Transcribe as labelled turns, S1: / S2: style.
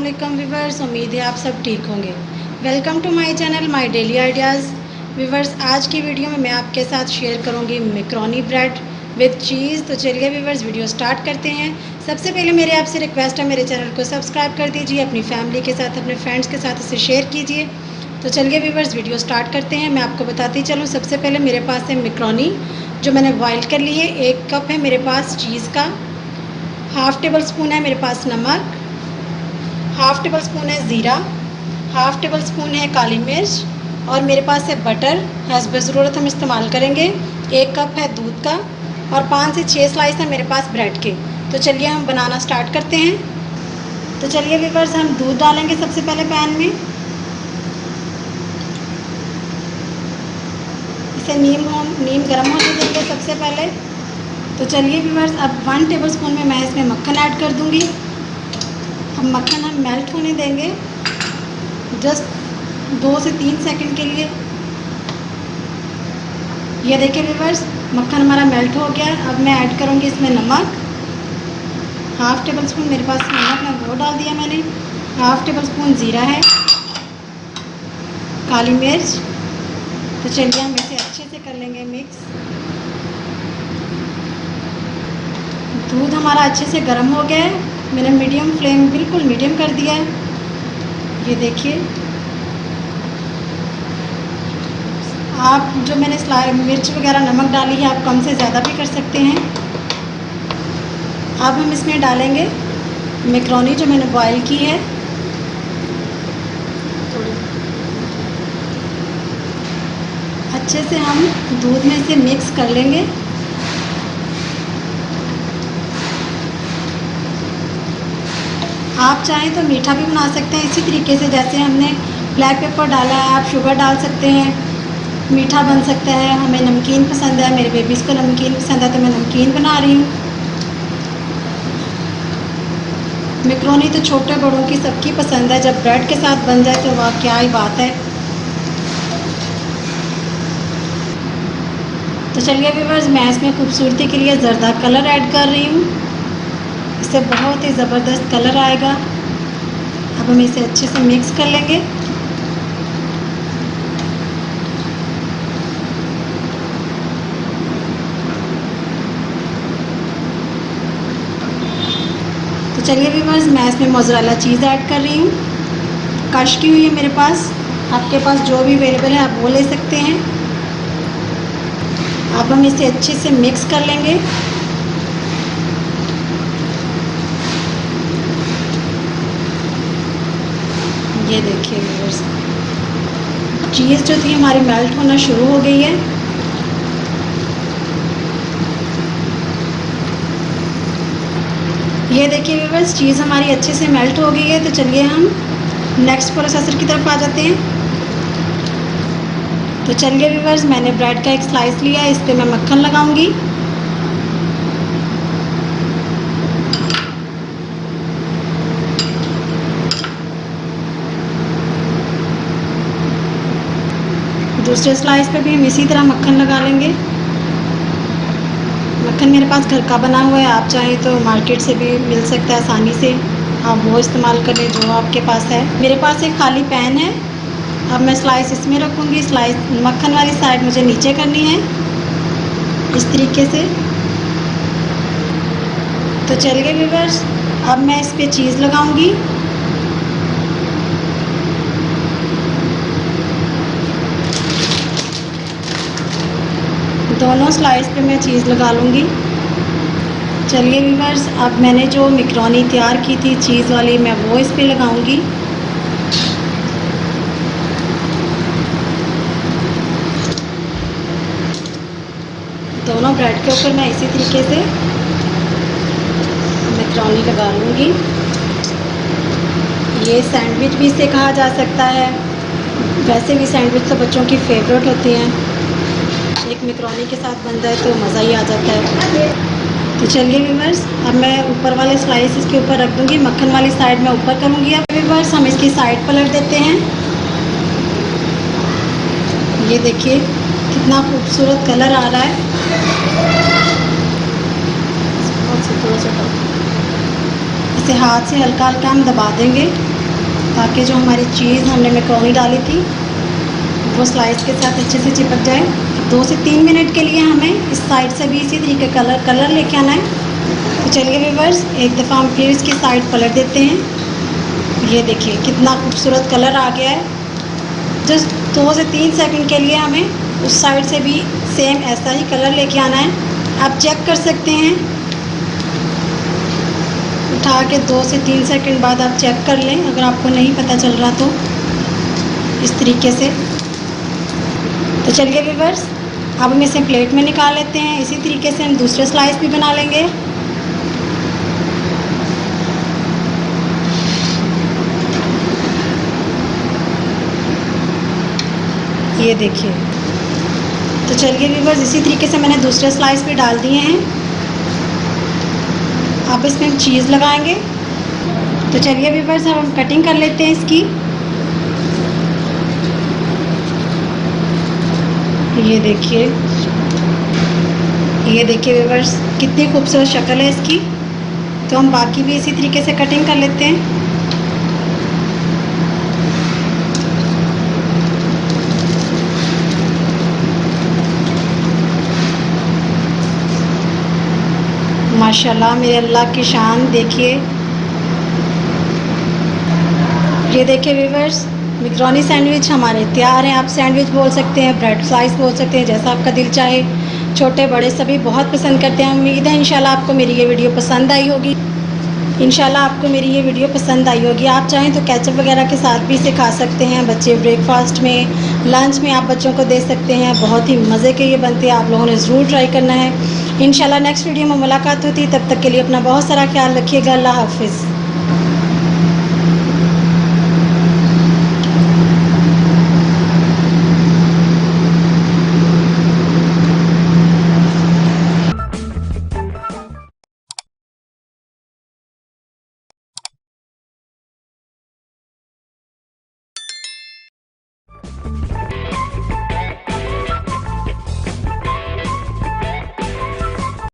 S1: वालेकुम व्यूवर्स, उम्मीद है आप सब ठीक होंगे। Welcome to my channel my daily ideas. Viewers, आज की वीडियो में मैं आपके साथ शेयर करूंगी मैक्रोनी ब्रेड विद चीज़। तो चलिए व्यूवर्स, वीडियो स्टार्ट करते हैं। सबसे पहले मेरे आपसे रिक्वेस्ट है, मेरे चैनल को सब्सक्राइब कर दीजिए, अपनी फैमिली के साथ, अपने फ्रेंड्स के साथ इसे शेयर कीजिए। तो चलिए व्यूवर्स, वीडियो स्टार्ट करते हैं। मैं आपको बताती चलूँ, सबसे पहले मेरे पास है मैक्रोनी जो मैंने बॉयल कर ली है। 1 कप है मेरे पास चीज़ का, हाफ़ टेबल स्पून है मेरे पास नमक, हाफ़ टेबल स्पून है ज़ीरा, हाफ़ टेबल स्पून है काली मिर्च और मेरे पास है बटर, हस्ब ज़रूरत हम इस्तेमाल करेंगे। 1 कप है दूध का और 5 से 6 स्लाइस है मेरे पास ब्रेड के। तो चलिए हम बनाना स्टार्ट करते हैं। तो चलिए व्यूअर्स, हम दूध डालेंगे सबसे पहले पैन में। इसे नीम गर्म होने देंगे सबसे पहले। तो चलिए व्यूअर्स, अब 1 टेबल स्पून में मैं इसमें मक्खन ऐड कर दूँगी। अब मक्खन हम मेल्ट होने देंगे जस्ट 2 से 3 सेकंड के लिए। ये देखिए व्यूअर्स, मक्खन हमारा मेल्ट हो गया। अब मैं ऐड करूँगी इसमें नमक, हाफ़ टेबल स्पून मेरे पास नमक है वो डाल दिया मैंने। हाफ़ टेबल स्पून ज़ीरा है, काली मिर्च। तो चलिए हम इसे अच्छे से कर लेंगे मिक्स। दूध हमारा अच्छे से गर्म हो गया है। मैंने मीडियम फ्लेम, बिल्कुल मीडियम कर दिया है। ये देखिए, आप जो मैंने मिर्च वगैरह नमक डाली है, आप कम से ज़्यादा भी कर सकते हैं। अब हम इसमें डालेंगे मैक्रोनी जो मैंने बॉयल की है। अच्छे से हम दूध में से मिक्स कर लेंगे। आप चाहें तो मीठा भी बना सकते हैं इसी तरीके से, जैसे हमने ब्लैक पेपर डाला है, आप शुगर डाल सकते हैं, मीठा बन सकता है। हमें नमकीन पसंद है, मेरे बेबीज़ को नमकीन पसंद है, तो मैं नमकीन बना रही हूँ। मैक्रोनी तो छोटे बड़ों की सबकी पसंद है, जब ब्रेड के साथ बन जाए तो वाह क्या ही बात है। तो चलिए व्यूअर्स, मैं इसमें खूबसूरती के लिए ज़र्दा कलर ऐड कर रही हूँ। इससे बहुत ही ज़बरदस्त कलर आएगा। अब हम इसे अच्छे से मिक्स कर लेंगे। तो चलिए व्यूअर्स, मैं इसमें मोज़रेला चीज़ ऐड कर रही हूँ, क्रश की हुई है मेरे पास। आपके पास जो भी अवेलेबल है आप वो ले सकते हैं। अब हम इसे अच्छे से मिक्स कर लेंगे। ये देखिए व्यूअर्स, चीज़ जो थी हमारी मेल्ट होना शुरू हो गई है। ये देखिए व्यूअर्स, चीज़ हमारी अच्छे से मेल्ट हो गई है। तो चलिए हम नेक्स्ट प्रोसेसर की तरफ आ जाते हैं। तो चलिए व्यूअर्स, मैंने ब्रेड का एक स्लाइस लिया है, इस पर मैं मक्खन लगाऊंगी। दूसरे स्लाइस पे भी हम इसी तरह मक्खन लगा लेंगे। मक्खन मेरे पास घर का बना हुआ है, आप चाहें तो मार्केट से भी मिल सकता है आसानी से, आप वो इस्तेमाल करें जो आपके पास है। मेरे पास एक खाली पैन है। अब मैं स्लाइस इसमें रखूँगी। स्लाइस मक्खन वाली साइड मुझे नीचे करनी है इस तरीके से। तो चलिए व्यूअर्स, अब मैं इस पर चीज़ लगाऊंगी। दोनों स्लाइस पे मैं चीज़ लगा लूँगी। चलिए व्यूअर्स, अब मैंने जो मैक्रोनी तैयार की थी चीज़ वाली, मैं वो इस पे लगाऊंगी। दोनों ब्रेड के ऊपर मैं इसी तरीके से मैक्रोनी लगा लूँगी। ये सैंडविच भी इसे कहा जा सकता है। वैसे भी सैंडविच तो बच्चों की फेवरेट होती हैं, एक मैक्रोनी के साथ बन जाए तो मज़ा ही आ जाता है। तो चलिए व्यूअर्स, अब मैं ऊपर वाले स्लाइस इसके ऊपर रख दूँगी, मक्खन वाली साइड में ऊपर करूँगी। अब व्यूअर्स, हम इसकी साइड पलट देते हैं। ये देखिए कितना खूबसूरत कलर आ रहा है। इसे हाथ से हल्का हल्का हम दबा देंगे। ताकि जो हमारी चीज़ हमने मैक्रोनी डाली थी वो स्लाइस के साथ अच्छे से चिपक जाए। 2 से 3 मिनट के लिए हमें इस साइड से भी इसी तरीके कलर लेके आना है। तो चलिए व्यूअर्स, एक दफ़ा हम फिर इसकी साइड पलट देते हैं। ये देखिए कितना खूबसूरत कलर आ गया है। जस्ट 2 से 3 सेकंड के लिए हमें उस साइड से भी सेम ऐसा ही कलर लेके आना है। आप चेक कर सकते हैं, उठा के 2 से 3 सेकंड बाद आप चेक कर लें, अगर आपको नहीं पता चल रहा तो इस तरीके से। तो चलिए व्यूअर्स, अब हम इसे प्लेट में निकाल लेते हैं। इसी तरीके से हम दूसरे स्लाइस भी बना लेंगे। ये देखिए। तो चलिए व्यूअर्स, इसी तरीके से मैंने दूसरे स्लाइस भी डाल दिए हैं। अब इसमें हम चीज़ लगाएंगे। तो चलिए व्यूअर्स, अब हम कटिंग कर लेते हैं इसकी। ये देखिए व्यूअर्स, कितनी खूबसूरत शक्ल है इसकी। तो हम बाकी भी इसी तरीके से कटिंग कर लेते हैं। माशाल्लाह, मेरे अल्लाह की शान देखिए। ये देखिए व्यूअर्स, मैक्रोनी सैंडविच हमारे तैयार हैं। आप सैंडविच बोल सकते हैं, ब्रेड स्लाइस बोल सकते हैं, जैसा आपका दिल चाहे। छोटे बड़े सभी बहुत पसंद करते हैं। उम्मीद है इंशाल्लाह आपको मेरी ये वीडियो पसंद आई होगी। आप चाहें तो केचप वगैरह के साथ भी इसे खा सकते हैं। बच्चे ब्रेकफास्ट में, लंच में आप बच्चों को दे सकते हैं। बहुत ही मज़े के ये बनते हैं, आप लोगों ने ज़रूर ट्राई करना है। इंशाल्लाह नेक्स्ट वीडियो में मुलाकात होती है। तब तक के लिए अपना बहुत सारा ख्याल रखिएगा। अल्लाह हाफ़िज़।